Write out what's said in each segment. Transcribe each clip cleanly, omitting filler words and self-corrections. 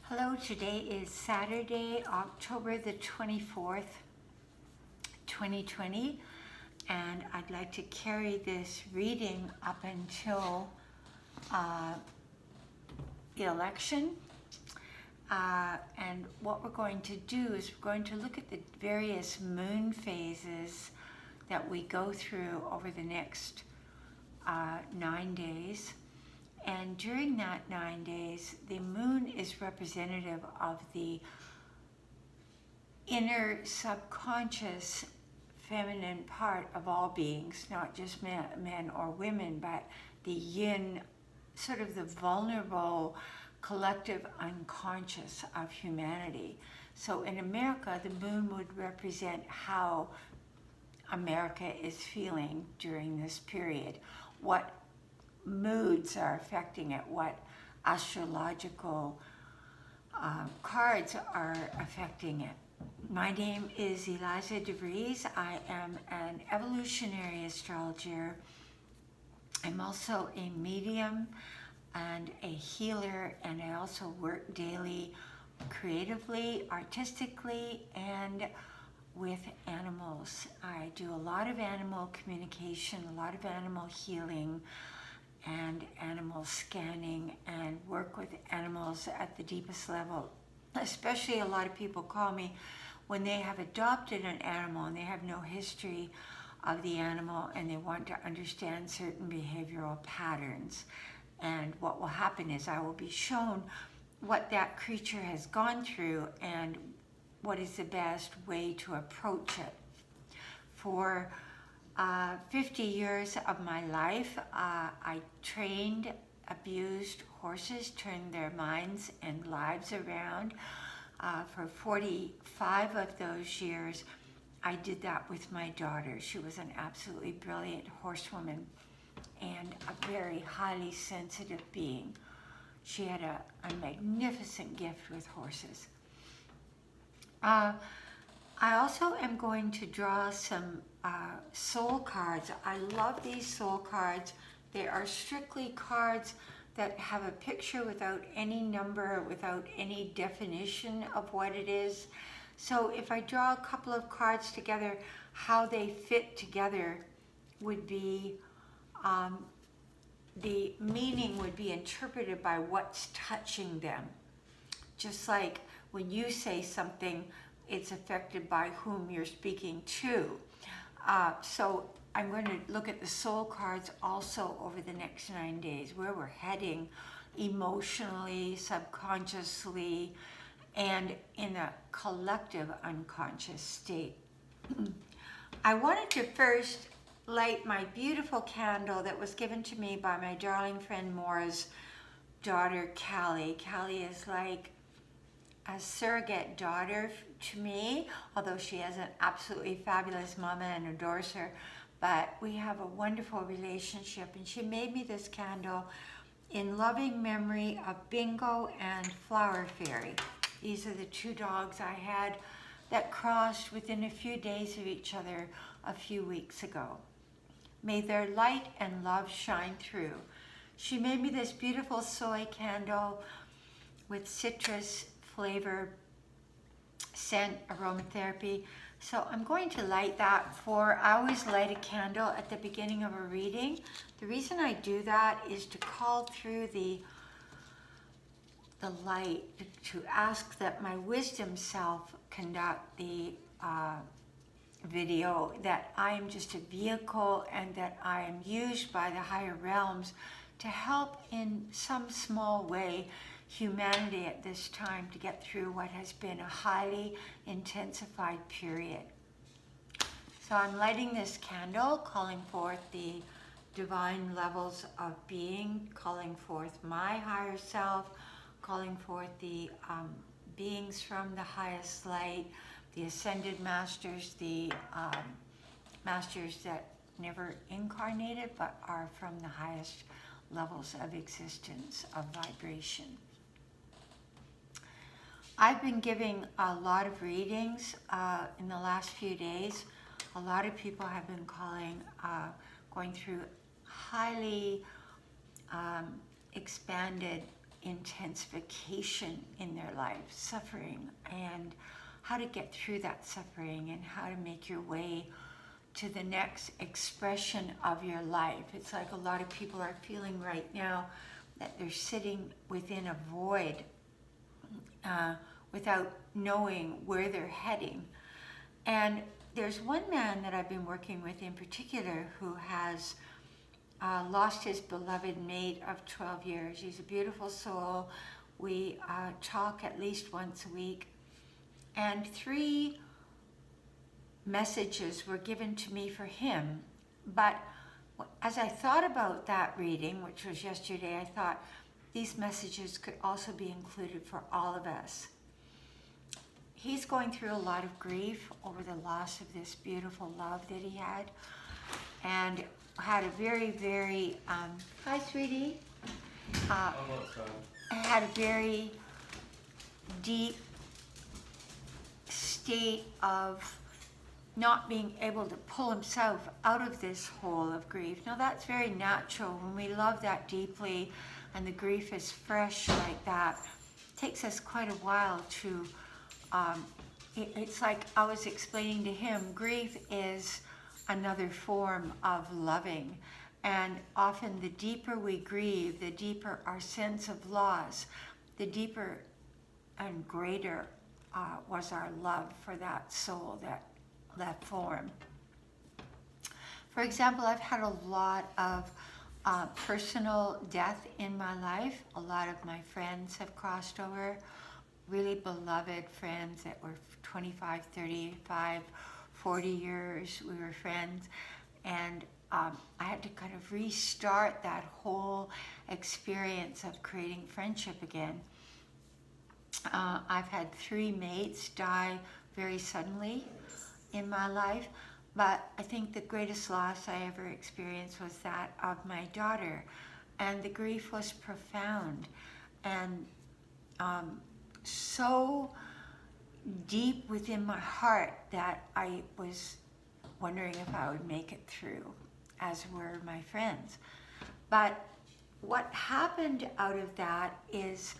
Hello, today is Saturday, October the 24th, 2020, and I'd like to carry this reading up until the election. And what we're going to do is we're going to look at the various moon phases that we go through over the next 9 days. And during that 9 days, the moon is representative of the inner subconscious feminine part of all beings, not just men or women, but the yin, sort of the vulnerable collective unconscious of humanity. So in America, the moon would represent how America is feeling during this period, what moods are affecting it, what astrological cards are affecting it. My name is Eliza DeVries. I am an evolutionary astrologer. I'm also a medium and a healer, and I also work daily creatively, artistically, and with animals. I do a lot of animal communication, a lot of animal healing, and animal scanning, and work with animals at the deepest level. Especially a lot of people call me when they have adopted an animal and they have no history of the animal and they want to understand certain behavioral patterns. And what will happen is I will be shown what that creature has gone through and what is the best way to approach it. For 50 years of my life, I trained, abused horses, turned their minds and lives around. For 45 of those years, I did that with my daughter. She was an absolutely brilliant horsewoman and a very highly sensitive being. She had a magnificent gift with horses. I also am going to draw some soul cards. I love these soul cards. They are strictly cards that have a picture without any number, without any definition of what it is. So if I draw a couple of cards together, how they fit together would be, the meaning would be interpreted by what's touching them. Just like when you say something, it's affected by whom you're speaking to. So I'm going to look at the soul cards also over the next 9 days, where we're heading emotionally, subconsciously, and in a collective unconscious state. I wanted to first light my beautiful candle that was given to me by my darling friend Maura's daughter, Callie. Callie is like a surrogate daughter to me, although she has an absolutely fabulous mama and adores her. But we have a wonderful relationship, and she made me this candle in loving memory of Bingo and Flower Fairy. These are the two dogs I had that crossed within a few days of each other a few weeks ago. May their light and love shine through. She made me this beautiful soy candle with citrus flavor, scent, aromatherapy. So I'm going to light that I always light a candle at the beginning of a reading. The reason I do that is to call through the light, to ask that my wisdom self conduct the video, that I am just a vehicle and that I am used by the higher realms to help in some small way humanity at this time to get through what has been a highly intensified period. So I'm lighting this candle, calling forth the divine levels of being, calling forth my higher self, calling forth the beings from the highest light, the ascended masters, the masters that never incarnated but are from the highest levels of existence, of vibration. I've been giving a lot of readings in the last few days. A lot of people have been going through highly expanded intensification in their life, suffering, and how to get through that suffering and how to make your way to the next expression of your life. It's like a lot of people are feeling right now that they're sitting within a void without knowing where they're heading. And there's one man that I've been working with in particular who has lost his beloved mate of 12 years. He's a beautiful soul. We talk at least once a week. And 3 messages were given to me for him. But as I thought about that reading, which was yesterday, I thought these messages could also be included for all of us. He's going through a lot of grief over the loss of this beautiful love that he had, and had a very, very, hi sweetie, had a very deep state of not being able to pull himself out of this hole of grief. Now that's very natural when we love that deeply and the grief is fresh like that. It takes us quite a while to, it's like I was explaining to him, grief is another form of loving. And often the deeper we grieve, the deeper our sense of loss, the deeper and greater was our love for that soul, that form. For example, I've had a lot of personal death in my life. A lot of my friends have crossed over, really beloved friends that were 25, 35, 40 years we were friends. And I had to kind of restart that whole experience of creating friendship again. I've had 3 mates die very suddenly in my life, but I think the greatest loss I ever experienced was that of my daughter, and the grief was profound and so deep within my heart that I was wondering if I would make it through, as were my friends. But what happened out of that is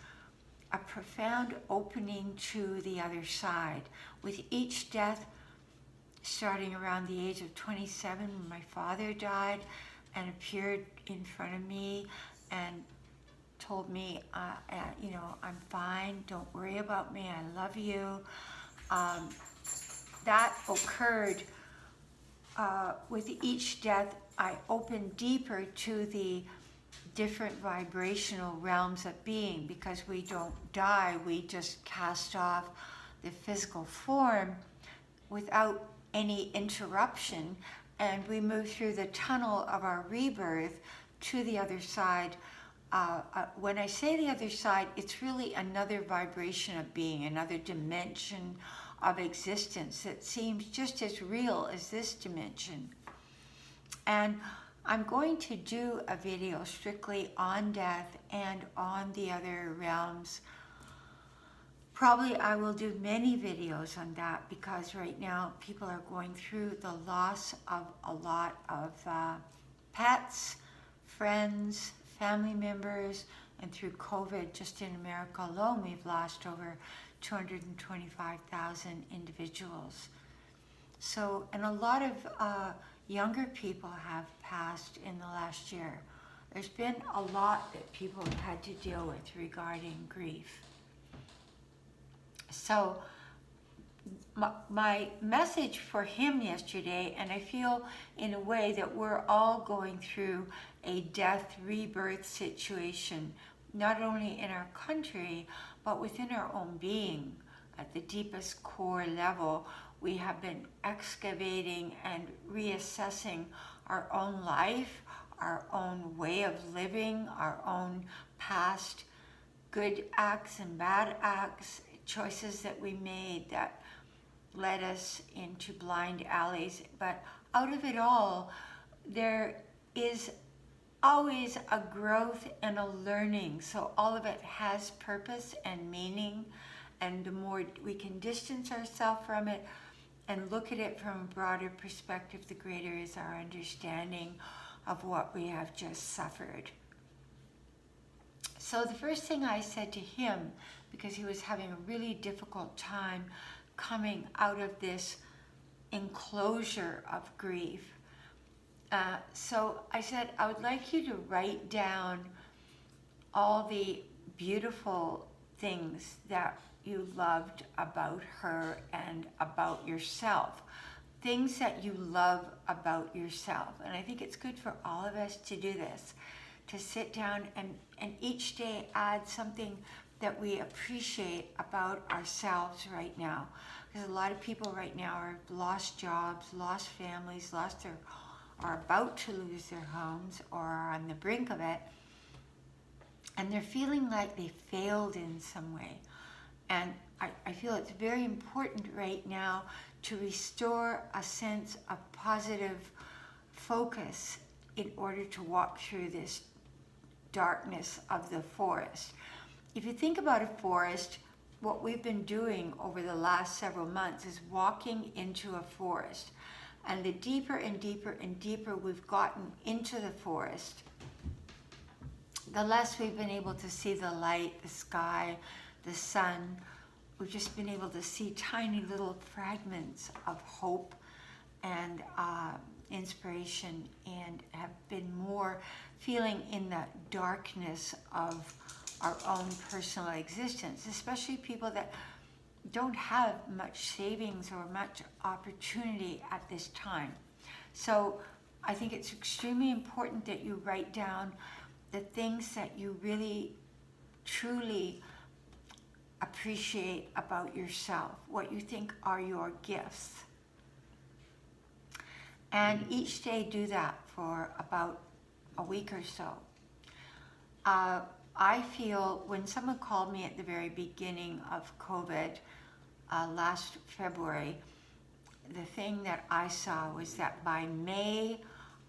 a profound opening to the other side. With each death, starting around the age of 27 when my father died and appeared in front of me and told me, I'm fine, don't worry about me, I love you. That occurred with each death. I opened deeper to the different vibrational realms of being, because we don't die, we just cast off the physical form without any interruption, and we move through the tunnel of our rebirth to the other side. When I say the other side, it's really another vibration of being, another dimension of existence that seems just as real as this dimension. And I'm going to do a video strictly on death and on the other realms. Probably I will do many videos on that, because right now people are going through the loss of a lot of pets, friends, family members, and through COVID, just in America alone, we've lost over 225,000 individuals. So, and a lot of younger people have passed in the last year. There's been a lot that people have had to deal with regarding grief. So my message for him yesterday, and I feel in a way that we're all going through a death rebirth situation, not only in our country, but within our own being. At the deepest core level, we have been excavating and reassessing our own life, our own way of living, our own past good acts and bad acts, choices that we made that led us into blind alleys. But out of it all, there is always a growth and a learning. So all of it has purpose and meaning. And the more we can distance ourselves from it and look at it from a broader perspective, the greater is our understanding of what we have just suffered. So the first thing I said to him, because he was having a really difficult time coming out of this enclosure of grief, so I said, I would like you to write down all the beautiful things that you loved about her and about yourself. Things that you love about yourself. And I think it's good for all of us to do this, to sit down and each day add something that we appreciate about ourselves right now. Because a lot of people right now have lost jobs, lost families, are about to lose their homes, or are on the brink of it. And they're feeling like they failed in some way. And I feel it's very important right now to restore a sense of positive focus in order to walk through this darkness of the forest. If you think about a forest, what we've been doing over the last several months is walking into a forest. And the deeper and deeper and deeper we've gotten into the forest, the less we've been able to see the light, the sky, the sun. We've just been able to see tiny little fragments of hope and inspiration, and have been more feeling in the darkness of our own personal existence, especially people that don't have much savings or much opportunity at this time. So I think it's extremely important that you write down the things that you really, truly appreciate about yourself, what you think are your gifts. And each day do that for about a week or so. I feel when someone called me at the very beginning of COVID last February, the thing that I saw was that by May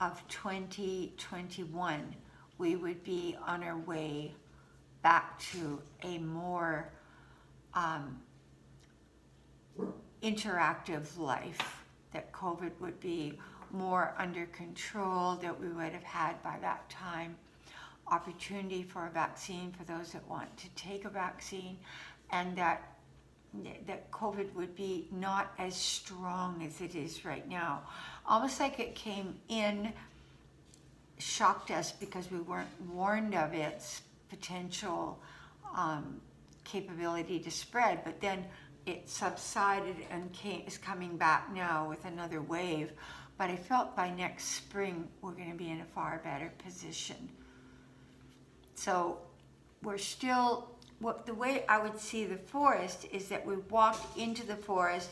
of 2021, we would be on our way back to a more interactive life, that COVID would be more under control, that we would have had by that time opportunity for a vaccine for those that want to take a vaccine, and that COVID would be not as strong as it is right now. Almost like it came in, shocked us because we weren't warned of its potential capability to spread, but then it subsided and is coming back now with another wave. But I felt by next spring we're going to be in a far better position. So we're still, the way I would see the forest is that we walked into the forest.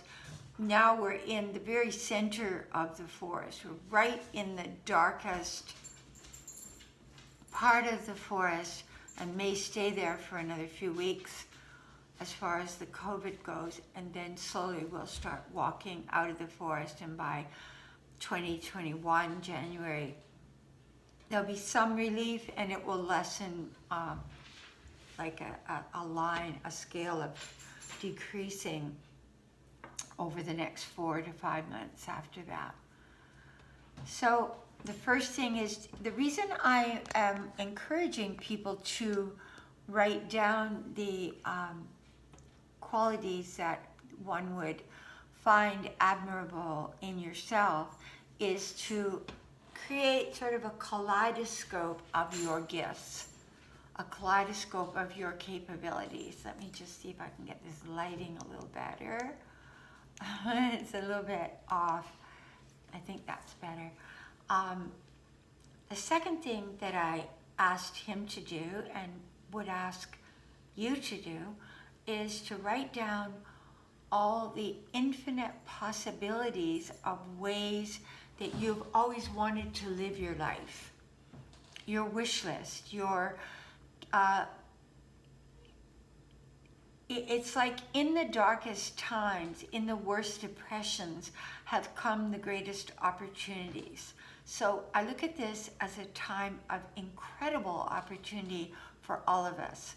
Now we're in the very center of the forest. We're right in the darkest part of the forest, and may stay there for another few weeks as far as the COVID goes, and then slowly we'll start walking out of the forest, and by 2021 January there'll be some relief, and it will lessen like a line, a scale of decreasing over the next 4 to 5 months after that. So the first thing is, the reason I am encouraging people to write down the qualities that one would find admirable in yourself is to create sort of a kaleidoscope of your gifts, a kaleidoscope of your capabilities. Let me just see if I can get this lighting a little better. It's a little bit off. I think that's better. The second thing that I asked him to do, and would ask you to do, is to write down all the infinite possibilities of ways that you've always wanted to live your life. Your wish list, it's like in the darkest times, in the worst depressions, have come the greatest opportunities. So I look at this as a time of incredible opportunity for all of us.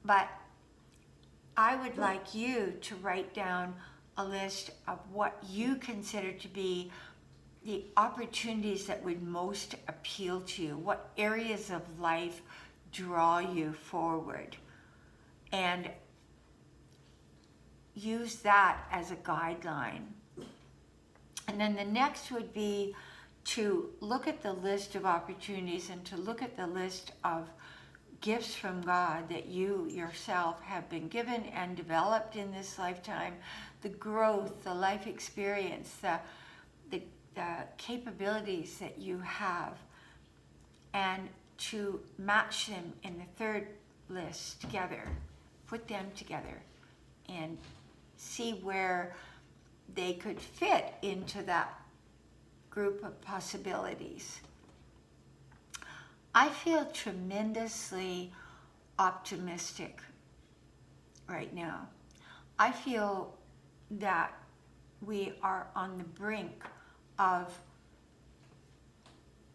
But I would like you to write down a list of what you consider to be the opportunities that would most appeal to you. What areas of life draw you forward, and use that as a guideline. And then the next would be to look at the list of opportunities and to look at the list of gifts from God that you yourself have been given and developed in this lifetime, the growth, the life experience, the capabilities that you have, and to match them in the third list together, put them together and see where they could fit into that group of possibilities. I feel tremendously optimistic right now. I feel that we are on the brink of,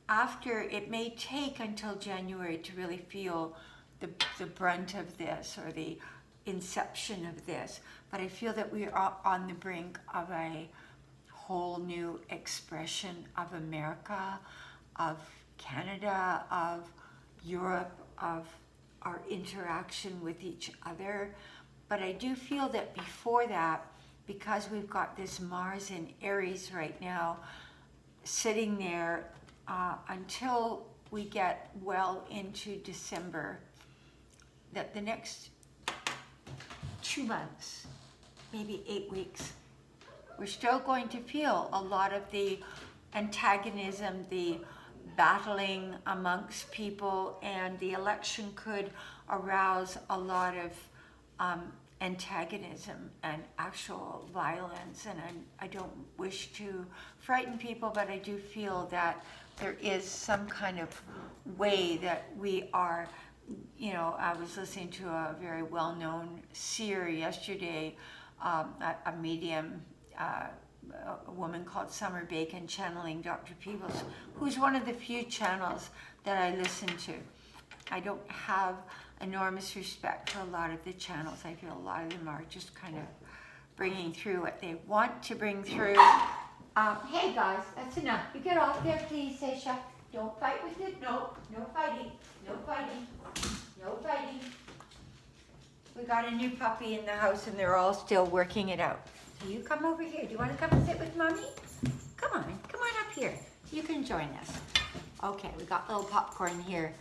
after, it may take until January to really feel the brunt of this or the inception of this, but I feel that we are on the brink of a whole new expression of America, of Canada, of Europe, of our interaction with each other. But I do feel that before that, because we've got this Mars in Aries right now, sitting there until we get well into December, that the next 2 months, maybe 8 weeks, we're still going to feel a lot of the antagonism, the battling amongst people, and the election could arouse a lot of antagonism and actual violence. And I don't wish to frighten people, but I do feel that there is some kind of way that we are, I was listening to a very well-known seer yesterday, a medium, a woman called Summer Bacon channeling Dr. Peebles, who's one of the few channels that I listen to. I don't have enormous respect for a lot of the channels. I feel a lot of them are just kind of bringing through what they want to bring through. Hey guys, that's enough. You get off there, please, Seisha. Don't fight with it. No fighting. No fighting. No fighting. We got a new puppy in the house and they're all still working it out. So you come over here. Do you want to come and sit with Mommy? Come on up here. You can join us. Okay, we got little popcorn here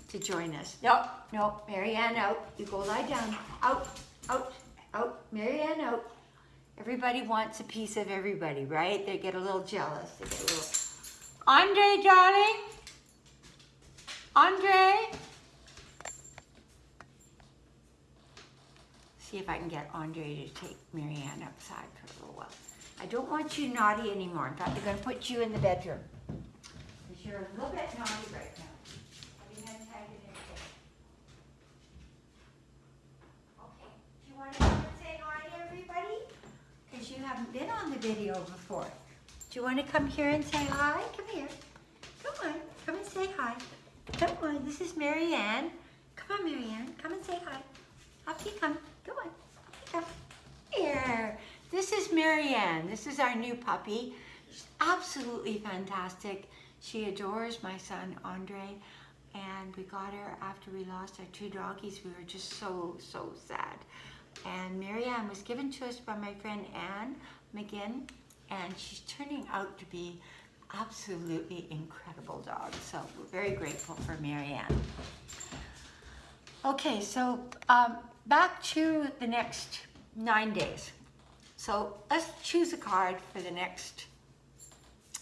to join us. No, Marianne out. You go lie down. Out. Marianne out. Everybody wants a piece of everybody, right? They get a little jealous. They get a little... Andre, darling. Andre. See if I can get Andre to take Marianne outside for a little while. I don't want you naughty anymore. In fact, I'm going to put you in the bedroom. Because you're a little bit naughty right now. Okay. Do you want to come and say hi to everybody? Because you haven't been on the video before. Do you want to come here and say hi? Come here. Come on. Come and say hi. Come on. This is Marianne. Come on, Marianne. Come and say hi. Up you come. Come on. Come. Here. This is Marianne. This is our new puppy. She's absolutely fantastic. She adores my son, Andre. And we got her after we lost our 2 doggies. We were just so sad. And Marianne was given to us by my friend Anne McGinn. And she's turning out to be absolutely incredible dog. So we're very grateful for Marianne. Okay, so back to the next 9 days. So let's choose a card for the next,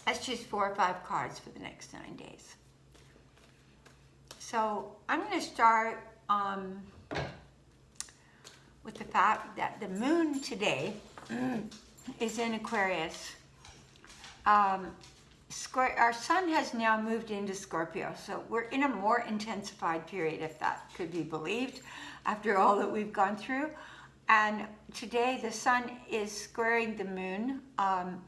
let's choose 4 or 5 cards for the next 9 days. So I'm going to start with the fact that the moon today is in Aquarius. Our sun has now moved into Scorpio, so we're in a more intensified period, if that could be believed, after all that we've gone through. And today the sun is squaring the moon, and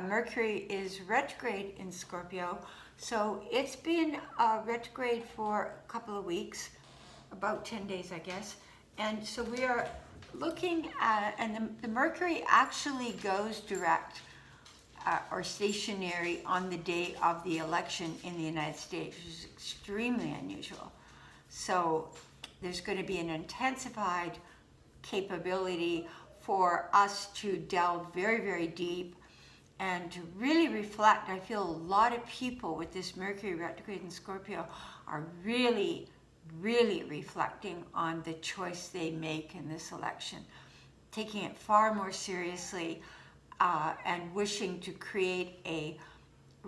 Mercury is retrograde in Scorpio. So it's been retrograde for a couple of weeks, about 10 days, I guess. And so we are looking at, and the Mercury actually goes direct or stationary on the day of the election in the United States, which is extremely unusual. So there's going to be an intensified capability for us to delve very, very deep and to really reflect. I feel a lot of people with this Mercury retrograde in Scorpio are really, really reflecting on the choice they make in this election, taking it far more seriously, and wishing to create a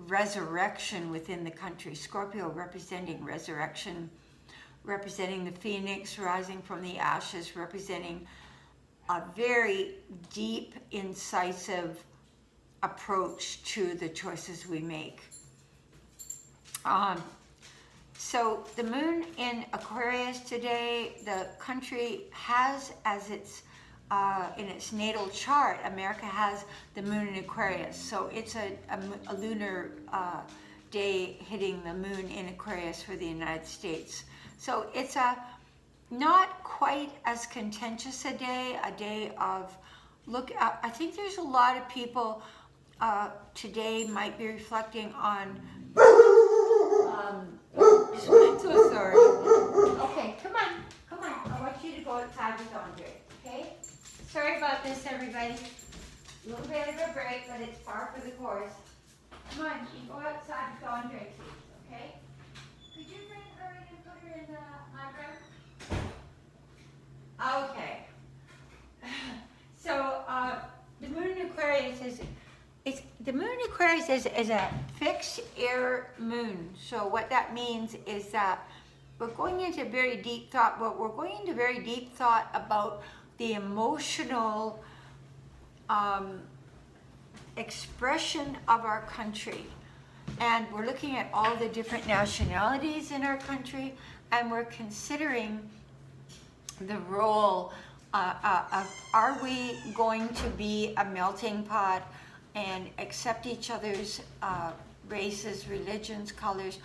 resurrection within the country. Scorpio representing resurrection, representing the phoenix rising from the ashes, representing a very deep, incisive approach to the choices we make. So the moon in Aquarius today, the country has as its in its natal chart, America has the moon in Aquarius. So it's a lunar day hitting the moon in Aquarius for the United States. So it's a not quite as contentious a day of look. I think there's a lot of people today might be reflecting on. I'm so sorry. Okay, come on. I want you to go outside with Andre. Okay. Sorry about this, everybody. A little bit of a break, but it's par for the course. Come on, you go outside with Andre, please. Okay. Could you bring her in and put her in the library? Okay. So the moon in Aquarius is a fixed air moon. So what that means is that we're going into very deep thought, but we're going into very deep thought about the emotional expression of our country. And we're looking at all the different nationalities in our country, and we're considering the role of are we going to be a melting pot and accept each other's races, religions, colors.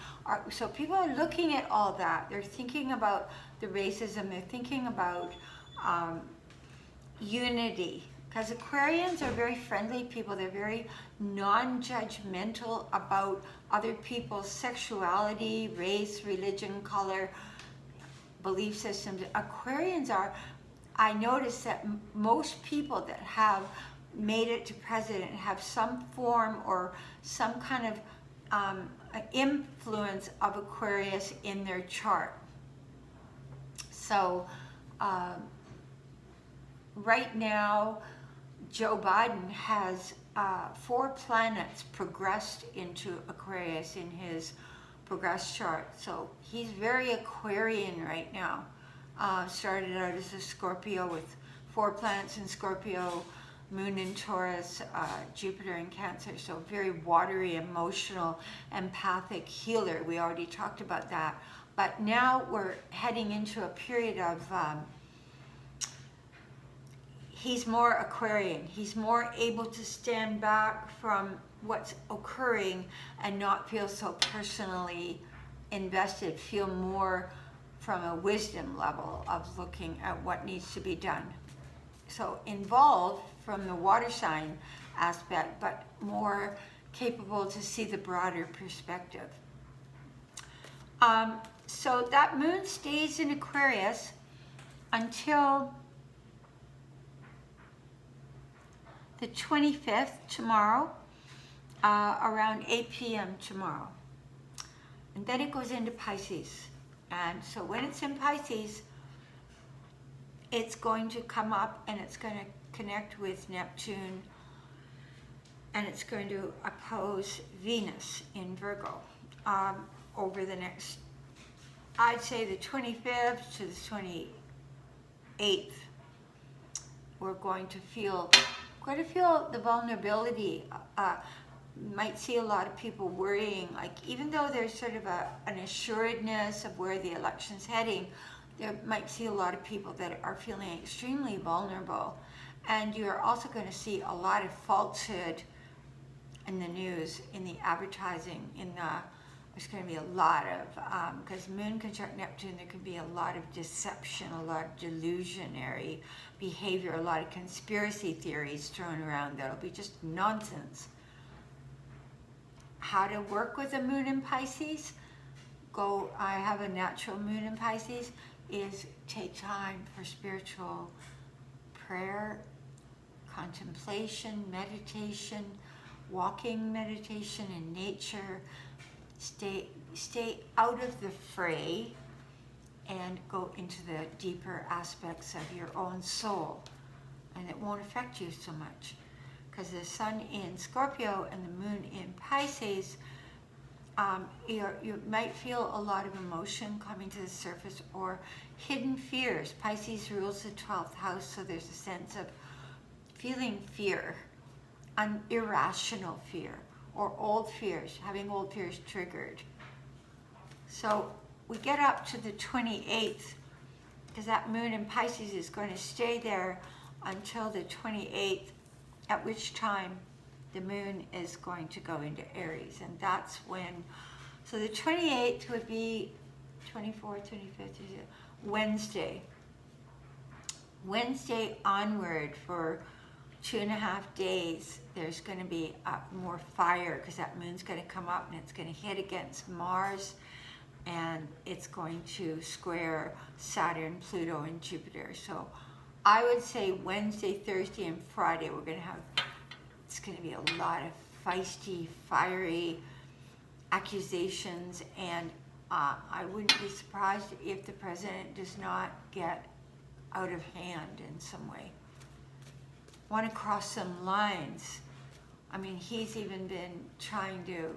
So people are looking at all that. They're thinking about the racism. They're thinking about unity. Because Aquarians are very friendly people. They're very non-judgmental about other people's sexuality, race, religion, color, belief systems. Aquarians are, I notice that most people that have made it to president have some form or some kind of influence of Aquarius in their chart. So right now, Joe Biden has 4 planets progressed into Aquarius in his progress chart. So he's very Aquarian right now. Started out as a Scorpio with 4 planets in Scorpio, Moon in Taurus, Jupiter in Cancer. So very watery, emotional, empathic healer. We already talked about that. But now we're heading into a period of he's more Aquarian. He's more able to stand back from what's occurring and not feel so personally invested, feel more from a wisdom level of looking at what needs to be done. So involved from the water sign aspect, but more capable to see the broader perspective. So that moon stays in Aquarius until the 25th tomorrow, around 8 p.m. tomorrow. And then it goes into Pisces. And so when it's in Pisces, it's going to come up and it's going to connect with Neptune, and it's going to oppose Venus in Virgo over the next, I'd say the 25th to the 28th. We're going to feel the vulnerability. Might see a lot of people worrying, like even though there's sort of an assuredness of where the election's heading, there might see a lot of people that are feeling extremely vulnerable. And you're also going to see a lot of falsehood in the news, in the advertising, there's going to be a lot of, because Moon conjunct Neptune, there could be a lot of deception, a lot of delusionary behavior, a lot of conspiracy theories thrown around that'll be just nonsense. How to work with a Moon in Pisces? I have a natural moon in Pisces, is take time for spiritual prayer, contemplation, meditation, walking meditation in nature. Stay out of the fray and go into the deeper aspects of your own soul, and it won't affect you so much, because the sun in Scorpio and the moon in Pisces, you might feel a lot of emotion coming to the surface or hidden fears. Pisces rules the 12th house, so there's a sense of feeling fear, an irrational fear, or old fears, having old fears triggered. So we get up to the 28th, because that moon in Pisces is going to stay there until the 28th, at which time the moon is going to go into Aries. And that's when, so the 28th would be 24th, 25th, Wednesday. Wednesday onward for 2.5 days, there's going to be more fire, because that moon's going to come up and it's going to hit against Mars, and it's going to square Saturn, Pluto, and Jupiter. So I would say Wednesday, Thursday, and Friday, it's going to be a lot of feisty, fiery accusations, and I wouldn't be surprised if the president does not get out of hand in some way. Want to cross some lines. I mean, he's even been trying to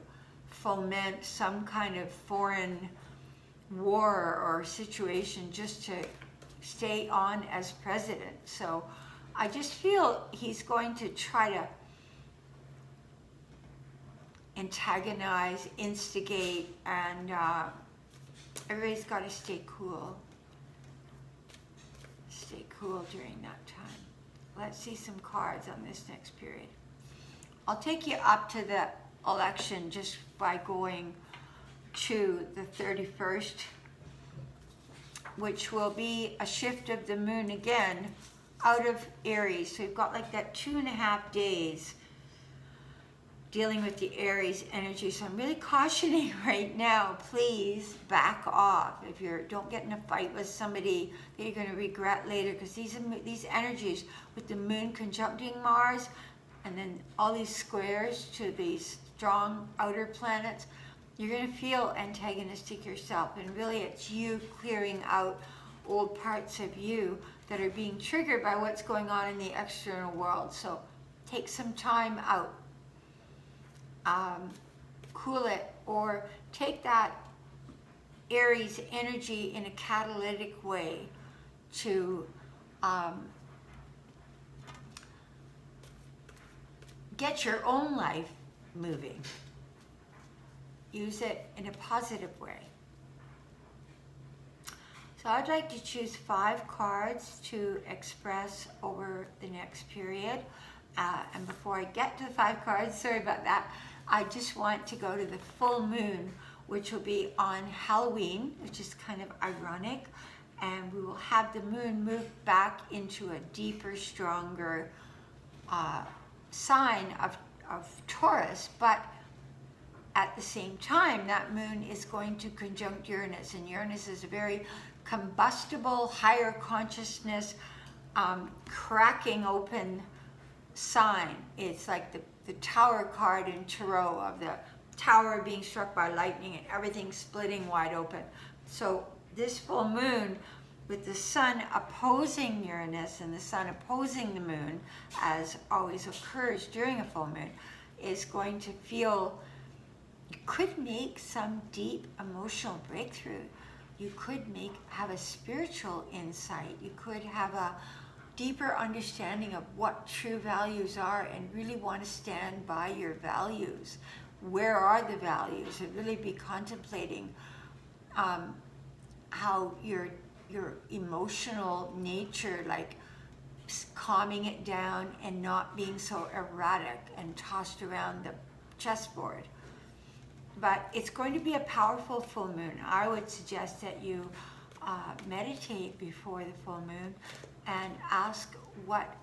foment some kind of foreign war or situation just to stay on as president. So I just feel he's going to try to antagonize, instigate, and everybody's got to stay cool. Stay cool during that time. Let's see some cards on this next period. I'll take you up to the election just by going to the 31st, which will be a shift of the moon again out of Aries. So you've got like that 2.5 days dealing with the Aries energy. So I'm really cautioning right now, please back off. If don't get in a fight with somebody that you're going to regret later, because these energies with the moon conjuncting Mars and then all these squares to these strong outer planets, you're going to feel antagonistic yourself, and really it's you clearing out old parts of you that are being triggered by what's going on in the external world. So take some time out. Cool it, or take that Aries energy in a catalytic way to get your own life moving. Use it in a positive way. So I'd like to choose 5 cards to express over the next period. And before I get to the 5 cards, sorry about that, I just want to go to the full moon, which will be on Halloween, which is kind of ironic. And we will have the moon move back into a deeper, stronger sign of Taurus. But at the same time, that moon is going to conjunct Uranus. And Uranus is a very combustible, higher consciousness, cracking open sign. It's like the tower card in Tarot, of the tower being struck by lightning and everything splitting wide open. So this full moon, with the sun opposing Uranus and the sun opposing the moon, as always occurs during a full moon, is going to feel, you could make some deep emotional breakthrough. You could have a spiritual insight. You could have a deeper understanding of what true values are and really want to stand by your values. Where are the values? And really be contemplating how your emotional nature, like calming it down and not being so erratic and tossed around the chessboard. But it's going to be a powerful full moon. I would suggest that you meditate before the full moon and ask what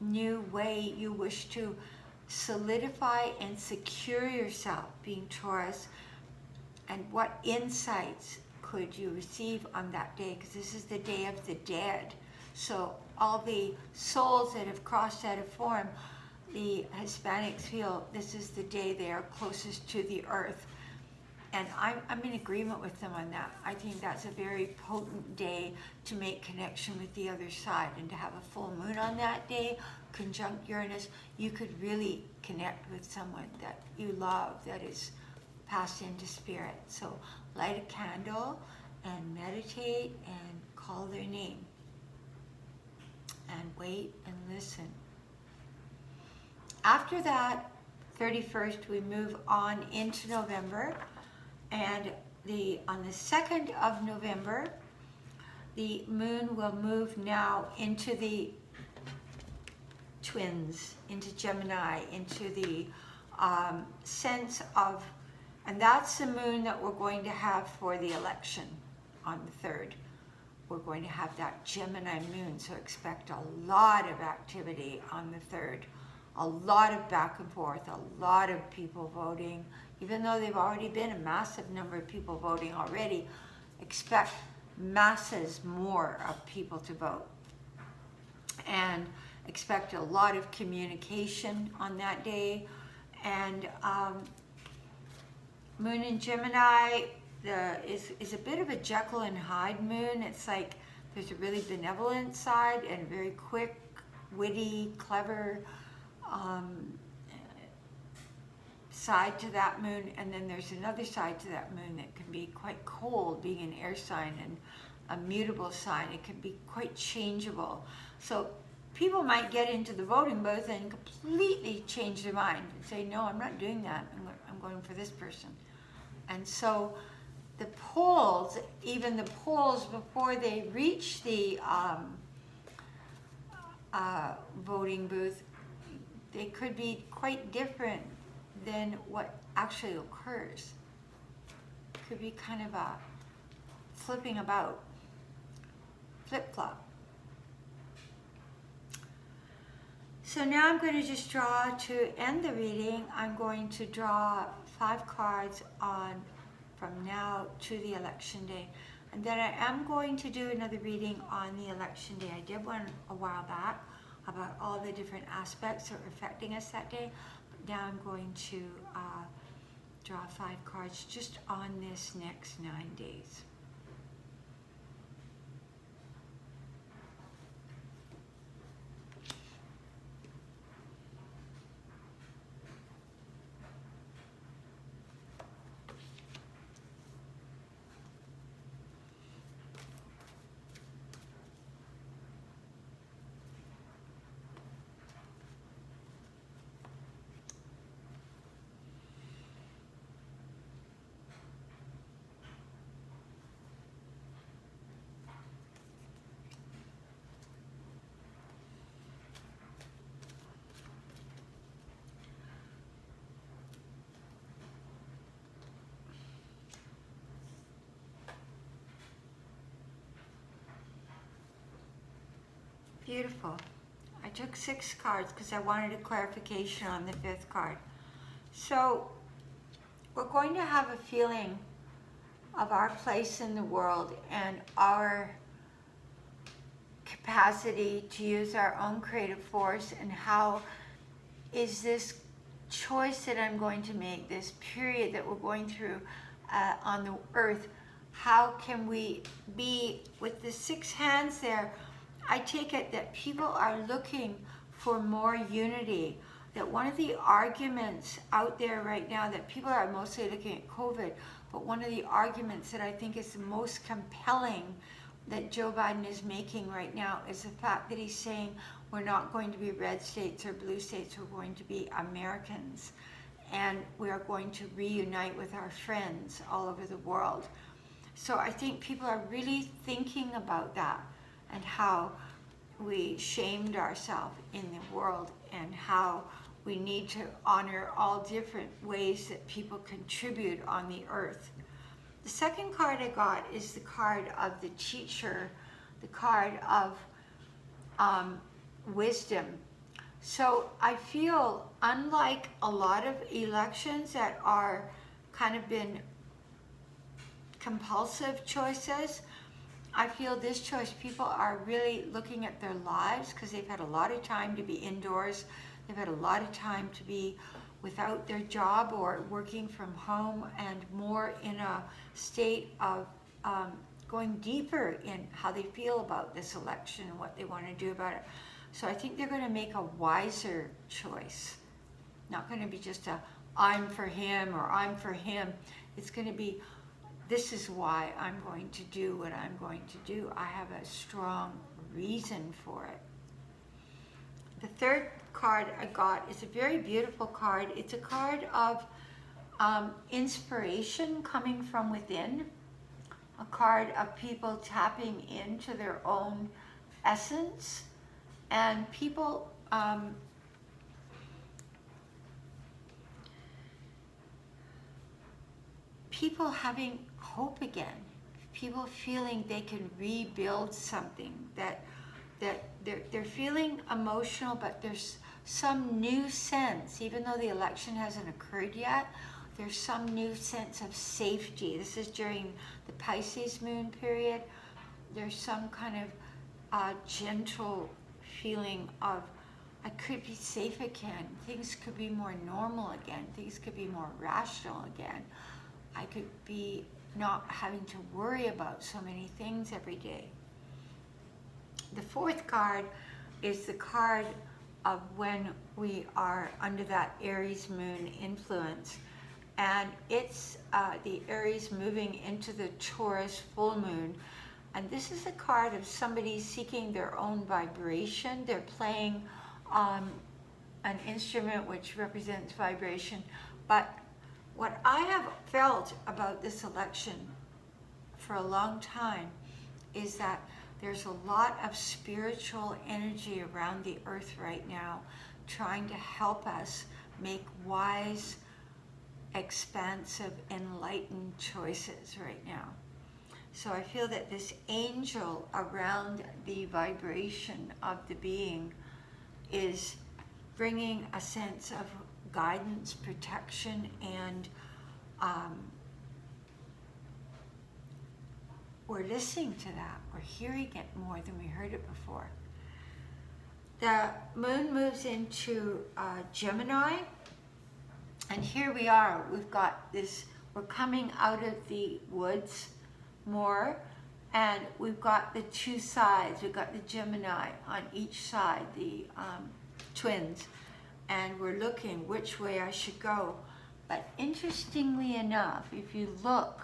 new way you wish to solidify and secure yourself, being Taurus, and what insights could you receive on that day? Because this is the Day of the Dead. So all the souls that have crossed out of form, the Hispanics feel this is the day they are closest to the earth. And I'm in agreement with them on that. I think that's a very potent day to make connection with the other side, and to have a full moon on that day, conjunct Uranus, you could really connect with someone that you love that is passed into spirit. So light a candle and meditate and call their name and wait and listen. After that, 31st, we move on into November. And on the 2nd of November, the moon will move now into the twins, into Gemini, into the sense of, and that's the moon that we're going to have for the election on the 3rd. We're going to have that Gemini moon, so expect a lot of activity on the 3rd. A lot of back and forth, a lot of people voting. Even though they've already been a massive number of people voting already, expect masses more of people to vote. And expect a lot of communication on that day. And moon in Gemini is a bit of a Jekyll and Hyde moon. It's like there's a really benevolent side and very quick, witty, clever side to that moon, and then there's another side to that moon that can be quite cold, being an air sign and a mutable sign. It can be quite changeable. So people might get into the voting booth and completely change their mind and say, no, I'm not doing that. I'm going for this person. And so the polls, even the polls before they reach the voting booth, they could be quite different than what actually occurs. Could be kind of a flipping about, flip-flop. So now I'm going to just draw, to end the reading, I'm going to draw 5 cards from now to the election day. And then I am going to do another reading on the election day. I did one a while back about all the different aspects that are affecting us that day. But now I'm going to draw 5 cards just on this next 9 days. Beautiful. I took 6 cards because I wanted a clarification on the 5th card. So we're going to have a feeling of our place in the world and our capacity to use our own creative force, and how is this choice that I'm going to make, this period that we're going through on the earth, how can we be, with the 6 hands there, I take it that people are looking for more unity. That one of the arguments out there right now, that people are mostly looking at COVID, but one of the arguments that I think is the most compelling that Joe Biden is making right now is the fact that he's saying we're not going to be red states or blue states, we're going to be Americans. And we are going to reunite with our friends all over the world. So I think people are really thinking about that, and how we shamed ourselves in the world, and how we need to honor all different ways that people contribute on the earth. The second card I got is the card of the teacher, the card of wisdom. So I feel, unlike a lot of elections that are kind of been compulsive choices. I feel this choice, people are really looking at their lives because they've had a lot of time to be indoors. They've had a lot of time to be without their job or working from home, and more in a state of going deeper in how they feel about this election and what they want to do about it. So I think they're going to make a wiser choice. Not going to be just a I'm for him or I'm for him. It's going to be, this is why I'm going to do what I'm going to do. I have a strong reason for it. The third card I got is a very beautiful card. It's a card of inspiration coming from within. A card of people tapping into their own essence, and people people having hope again, people feeling they can rebuild something, that they're feeling emotional, but there's some new sense, even though the election hasn't occurred yet, there's some new sense of safety. This is during the Pisces moon period. There's some kind of gentle feeling of, I could be safe again. Things could be more normal again. Things could be more rational again. I could be not having to worry about so many things every day. The fourth card is the card of when we are under that Aries moon influence. And it's the Aries moving into the Taurus full moon. And this is a card of somebody seeking their own vibration. They're playing an instrument which represents vibration. But what I have felt about this election for a long time is that there's a lot of spiritual energy around the earth right now, trying to help us make wise, expansive, enlightened choices right now. So I feel that this angel around the vibration of the being is bringing a sense of guidance, protection, and we're listening to that. We're hearing it more than we heard it before. The moon moves into Gemini, and here we are. We've got this, we're coming out of the woods more, and we've got the two sides. We've got the Gemini on each side, the twins, and we're looking which way I should go. But interestingly enough, if you look,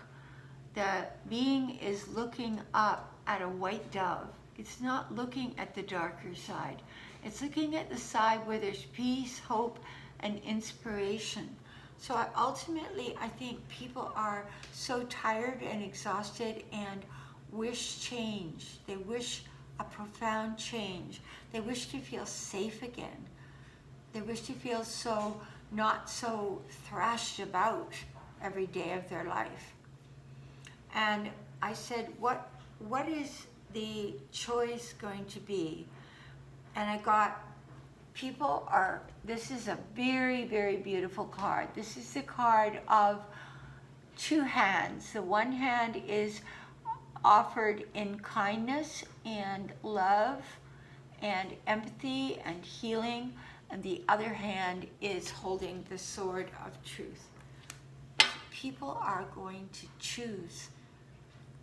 the being is looking up at a white dove. It's not looking at the darker side. It's looking at the side where there's peace, hope, and inspiration. So I think people are so tired and exhausted and wish change. They wish a profound change. They wish to feel safe again. They wish to feel so not so thrashed about every day of their life. And I said, what is the choice going to be? And I got, this is a very, very beautiful card. This is the card of two hands. The one hand is offered in kindness and love and empathy and healing, and the other hand is holding the sword of truth. People are going to choose.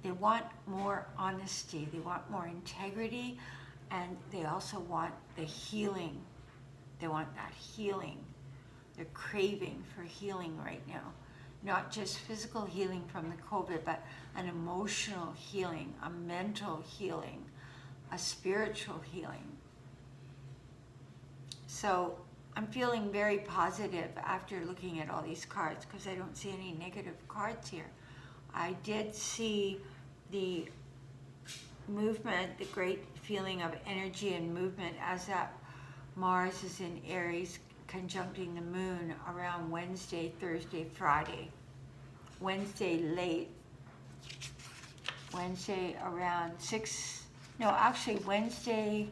They want more honesty, they want more integrity, and they also want the healing. They want that healing. They're craving for healing right now. Not just physical healing from the COVID, but an emotional healing, a mental healing, a spiritual healing. So I'm feeling very positive after looking at all these cards because I don't see any negative cards here. I did see the movement, the great feeling of energy and movement as that Mars is in Aries conjuncting the moon around Wednesday, Thursday, Friday. Wednesday late. Wednesday around Wednesday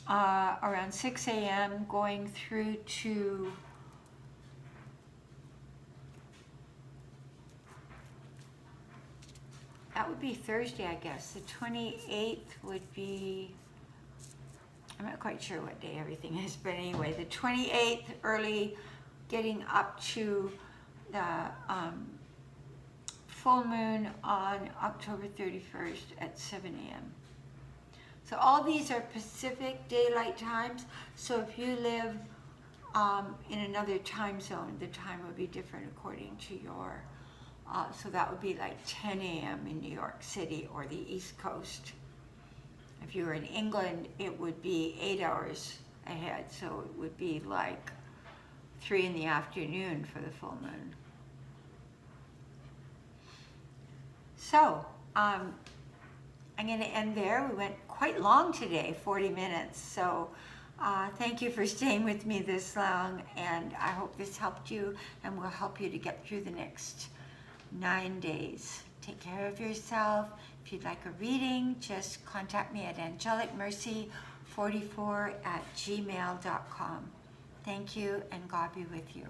around 6 a.m. going through to that would be Thursday, I guess. The 28th would be, I'm not quite sure what day everything is, but anyway, the 28th early, getting up to the full moon on October 31st at 7 a.m. So all these are Pacific Daylight Times. So if you live in another time zone, the time would be different according to your, so that would be like 10 a.m. in New York City or the East Coast. If you were in England, it would be 8 hours ahead. So it would be like 3 in the afternoon for the full moon. So, I'm going to end there. We went quite long today, 40 minutes. So, thank you for staying with me this long, and I hope this helped you and will help you to get through the next 9 days. Take care of yourself. If you'd like a reading, just contact me at angelicmercy44@gmail.com. Thank you, and God be with you.